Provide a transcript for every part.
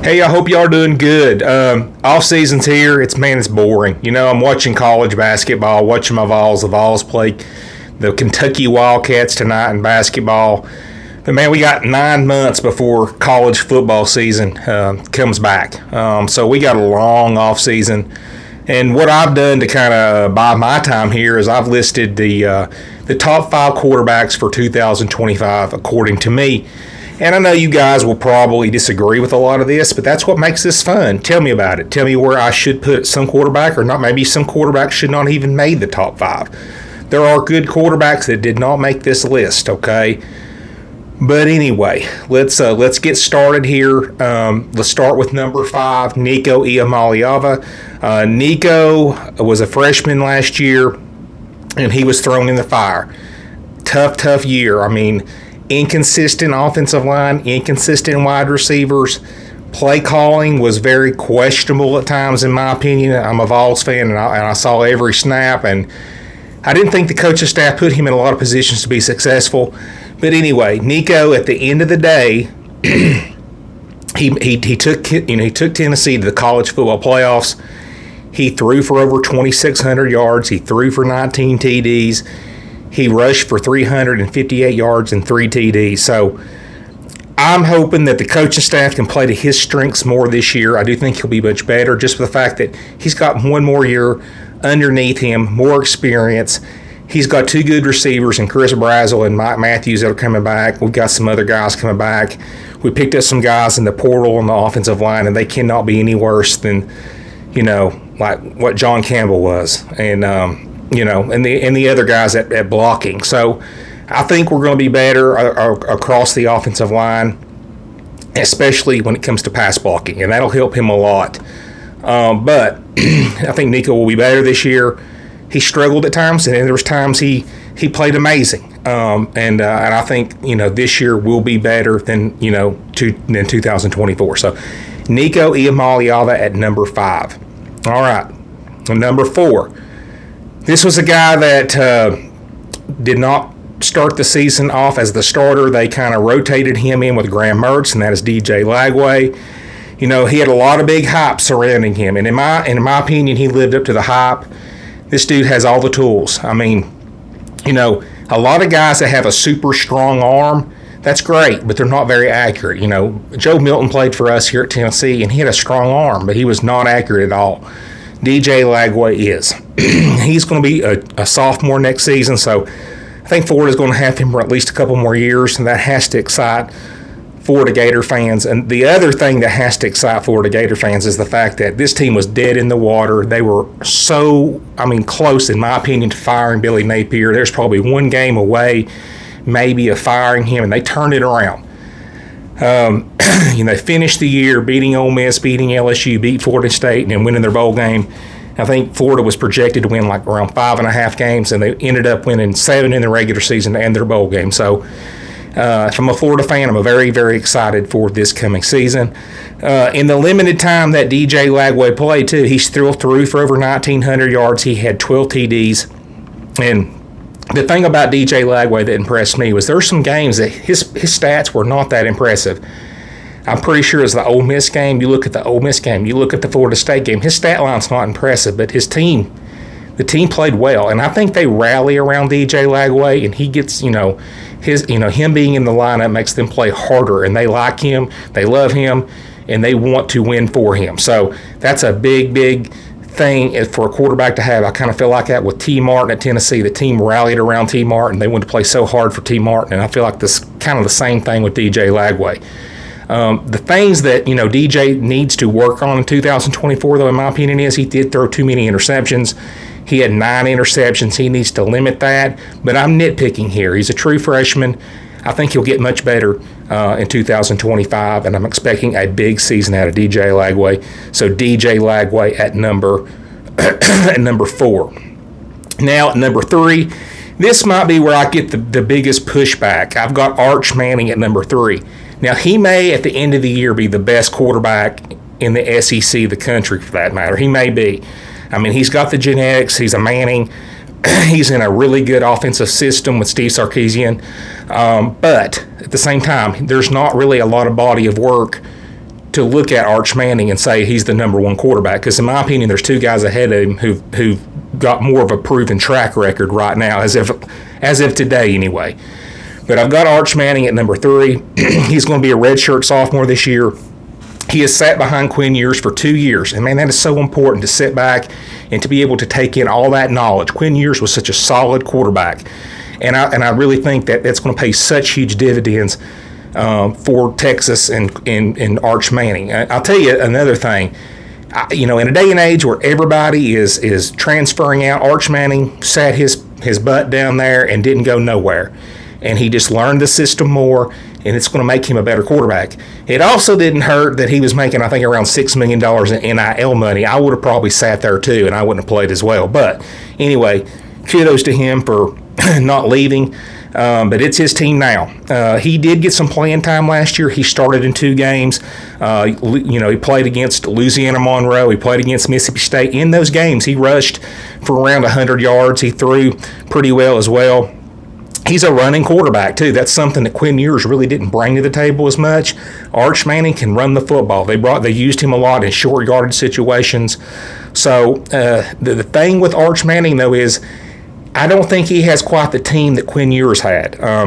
Hey, I hope y'all are doing good. Off season's here. It's boring. I'm watching college basketball, watching my Vols. The Vols play the Kentucky Wildcats tonight in basketball. But man, we got 9 months before college football season comes back. So we got a long off season. And what I've done to kind of buy my time here is I've listed the top 5 quarterbacks for 2025 according to me. And I know you guys will probably disagree with a lot of this, but that's what makes this fun. Tell me about it. Tell me where I should put some quarterback or not. Maybe some quarterbacks should not even made the top 5. There are good quarterbacks that did not make this list, okay? But anyway, let's get started here. Let's start with number 5, Nico Iamaleava. Nico was a freshman last year, and he was thrown in the fire. Tough year. I mean, inconsistent offensive line, inconsistent wide receivers. Play calling was very questionable at times, in my opinion. I'm a Vols fan, and I saw every snap, and I didn't think the coaching staff put him in a lot of positions to be successful. But anyway, Nico, at the end of the day, he took Tennessee to the college football playoffs. He threw for over 2,600 yards. He threw for 19 TDs. He rushed for 358 yards and 3 TDs. So I'm hoping that the coaching staff can play to his strengths more this year. I do think he'll be much better just for the fact that he's got one more year underneath him, more experience. He's got 2 good receivers in Chris Brazzell and Mike Matthews that are coming back. We've got some other guys coming back. We picked up some guys in the portal on the offensive line, and they cannot be any worse than, like what John Campbell was. And, and the other guys at blocking. So I think we're going to be better across the offensive line, especially when it comes to pass blocking, and that'll help him a lot. But I think Nico will be better this year. He struggled at times, and there was times he played amazing. And I think this year will be better than 2024. So Nico Iamaleava at number 5. All right, number 4. This was a guy that did not start the season off as the starter. They kind of rotated him in with Graham Mertz, and that is DJ Lagway. He had a lot of big hype surrounding him, and in my opinion, he lived up to the hype. This dude has all the tools. I mean, a lot of guys that have a super strong arm, that's great, but they're not very accurate. Joe Milton played for us here at Tennessee, and he had a strong arm, but he was not accurate at all. DJ Lagway is. He's going to be a sophomore next season, so I think Florida's going to have him for at least a couple more years, and that has to excite Florida Gator fans. And the other thing that has to excite Florida Gator fans is the fact that this team was dead in the water. They were close, in my opinion, to firing Billy Napier. There's probably one game away, maybe, of firing him, and they turned it around. They finished the year beating Ole Miss, beating LSU, beat Florida State, and then winning their bowl game. I think Florida was projected to win like around 5.5 games, and they ended up winning 7 in the regular season and their bowl game. So if I'm a Florida fan, I'm very, very excited for this coming season. In the limited time that DJ Lagway played, too, he still threw for over 1,900 yards. He had 12 TDs. And the thing about DJ Lagway that impressed me was there were some games that his stats were not that impressive. I'm pretty sure it's the Ole Miss game. You look at the Ole Miss game. You look at the Florida State game. His stat line's not impressive, but the team played well. And I think they rally around DJ Lagway, and he gets, him being in the lineup makes them play harder, and they like him, they love him, and they want to win for him. So that's a big, big thing for a quarterback to have. I kind of feel like that with T. Martin at Tennessee. The team rallied around T. Martin. They wanted to play so hard for T. Martin, and I feel like this kind of the same thing with DJ Lagway. The things that, DJ needs to work on in 2024, though, in my opinion, is he did throw too many interceptions. He had 9 interceptions. He needs to limit that. But I'm nitpicking here. He's a true freshman. I think he'll get much better in 2025, and I'm expecting a big season out of DJ Lagway. So DJ Lagway at number 4. Now at number 3, this might be where I get the biggest pushback. I've got Arch Manning at number 3. Now, he may, at the end of the year, be the best quarterback in the SEC, the country, for that matter. He may be. I mean, he's got the genetics. He's a Manning. He's in a really good offensive system with Steve Sarkisian. But at the same time, there's not really a lot of body of work to look at Arch Manning and say he's the number one quarterback, because in my opinion, there's two guys ahead of him who've got more of a proven track record right now, as of today anyway. But I've got Arch Manning at number 3. He's going to be a redshirt sophomore this year. He has sat behind Quinn Ewers for 2 years, and man, that is so important to sit back and to be able to take in all that knowledge. Quinn Ewers was such a solid quarterback, and I really think that that's going to pay such huge dividends for Texas and Arch Manning. I'll tell you another thing. In a day and age where everybody is transferring out, Arch Manning sat his butt down there and didn't go nowhere. And he just learned the system more, and it's going to make him a better quarterback. It also didn't hurt that he was making, I think, around $6 million in NIL money. I would have probably sat there too, and I wouldn't have played as well. But anyway, kudos to him for not leaving. But it's his team now. He did get some playing time last year. He started in 2 games. He played against Louisiana Monroe. He played against Mississippi State. In those games, he rushed for around 100 yards. He threw pretty well as well. He's a running quarterback, too. That's something that Quinn Ewers really didn't bring to the table as much. Arch Manning can run the football. They used him a lot in short yardage situations. So the thing with Arch Manning, though, is I don't think he has quite the team that Quinn Ewers had. They're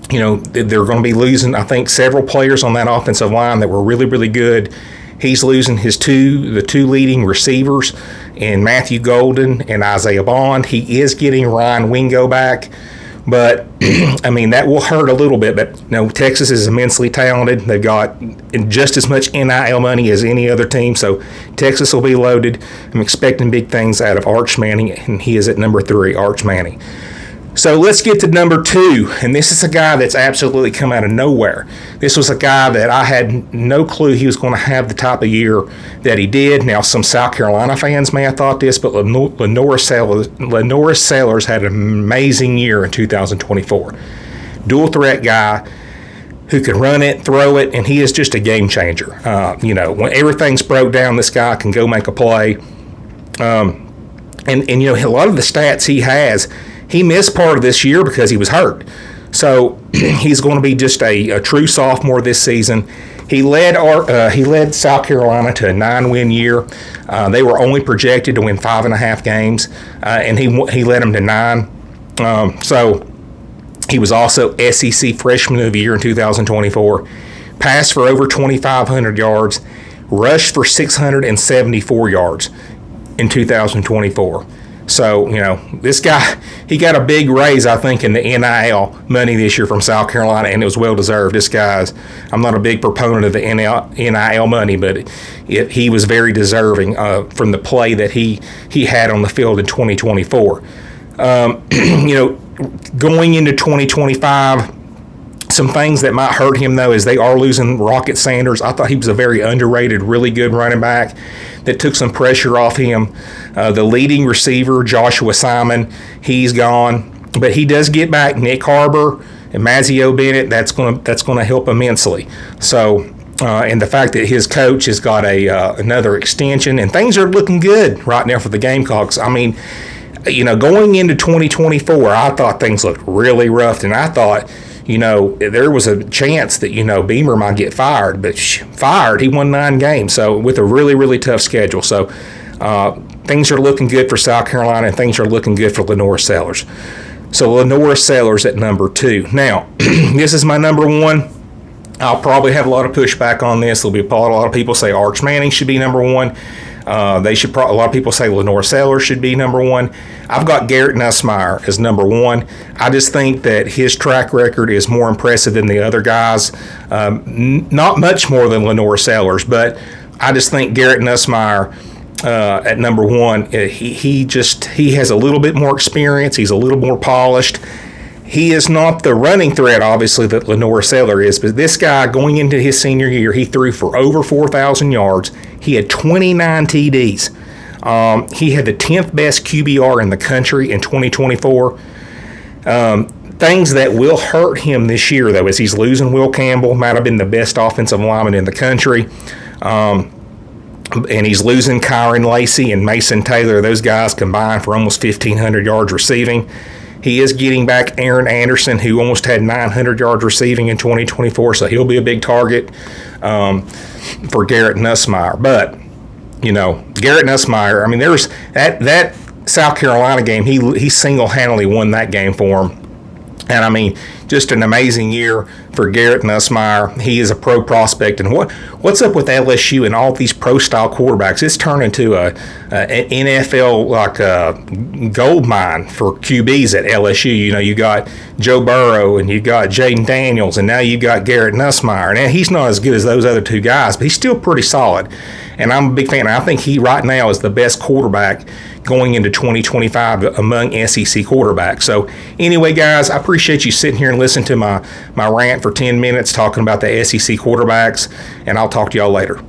going to be losing, I think, several players on that offensive line that were really, really good. He's losing the two leading receivers in Matthew Golden and Isaiah Bond. He is getting Ryan Wingo back. But, that will hurt a little bit. But, Texas is immensely talented. They've got just as much NIL money as any other team. So, Texas will be loaded. I'm expecting big things out of Arch Manning, and he is at number 3, Arch Manning. So, let's get to number 2. And this is a guy that's absolutely come out of nowhere. This was a guy that I had no clue he was going to have the type of year that he did. Now, some South Carolina fans may have thought this, but Lenora Sellers had an amazing year in 2024. Dual threat guy who can run it, throw it, and he is just a game changer. When everything's broke down, this guy can go make a play. And a lot of the stats he has, he missed part of this year because he was hurt. So he's going to be just a true sophomore this season. He led South Carolina to a 9-win year. They were only projected to win 5.5 games, and he led them to 9. So he was also SEC Freshman of the Year in 2024. Passed for over 2,500 yards, rushed for 674 yards in 2024. So, this guy, he got a big raise, I think, in the NIL money this year from South Carolina, and it was well-deserved. I'm not a big proponent of the NIL money, but he was very deserving from the play that he had on the field in 2024. Going into 2025, some things that might hurt him, though, is they are losing Rocket Sanders. I thought he was a very underrated, really good running back that took some pressure off him. The leading receiver, Joshua Simon, he's gone. But he does get back Nick Harbor and Mazio Bennett. That's going to help immensely. So, and the fact that his coach has got another extension, and things are looking good right now for the Gamecocks. Going into 2024, I thought things looked really rough, and I thought, there was a chance that, Beamer might get fired, but he won 9 games, so with a really, really tough schedule. So things are looking good for South Carolina, and things are looking good for Lenora Sellers. So Lenora Sellers at number 2. Now, this is my number 1. I'll probably have a lot of pushback on this. There'll be a lot of people say Arch Manning should be number 1. A lot of people say Lenora Sellers should be number 1. I've got Garrett Nussmeier as number 1. I just think that his track record is more impressive than the other guys. Not much more than Lenora Sellers, but I just think Garrett Nussmeier at number 1, he has a little bit more experience. He's a little more polished. He is not the running threat, obviously, that Lenora Sellers is, but this guy, going into his senior year, he threw for over 4,000 yards. He had 29 TDs. He had the 10th best QBR in the country in 2024. Things that will hurt him this year, though, is he's losing Will Campbell, might have been the best offensive lineman in the country. And he's losing Kyron Lacey and Mason Taylor. Those guys combined for almost 1,500 yards receiving. He is getting back Aaron Anderson, who almost had 900 yards receiving in 2024, so he'll be a big target. for Garrett Nussmeier. But, Garrett Nussmeier, I mean, there's that South Carolina game, he single-handedly won that game for him. And I mean, just an amazing year for Garrett Nussmeier. He is a pro prospect. And what's up with LSU and all these pro-style quarterbacks? It's turned into an NFL gold mine for QBs at LSU. You got Joe Burrow and you got Jaden Daniels, and now you got Garrett Nussmeier. Now, he's not as good as those other two guys, but he's still pretty solid. And I'm a big fan. I think he right now is the best quarterback going into 2025 among SEC quarterbacks. So anyway, guys, I appreciate you sitting here and listening to my rant for 10 minutes talking about the SEC quarterbacks, and I'll talk to y'all later.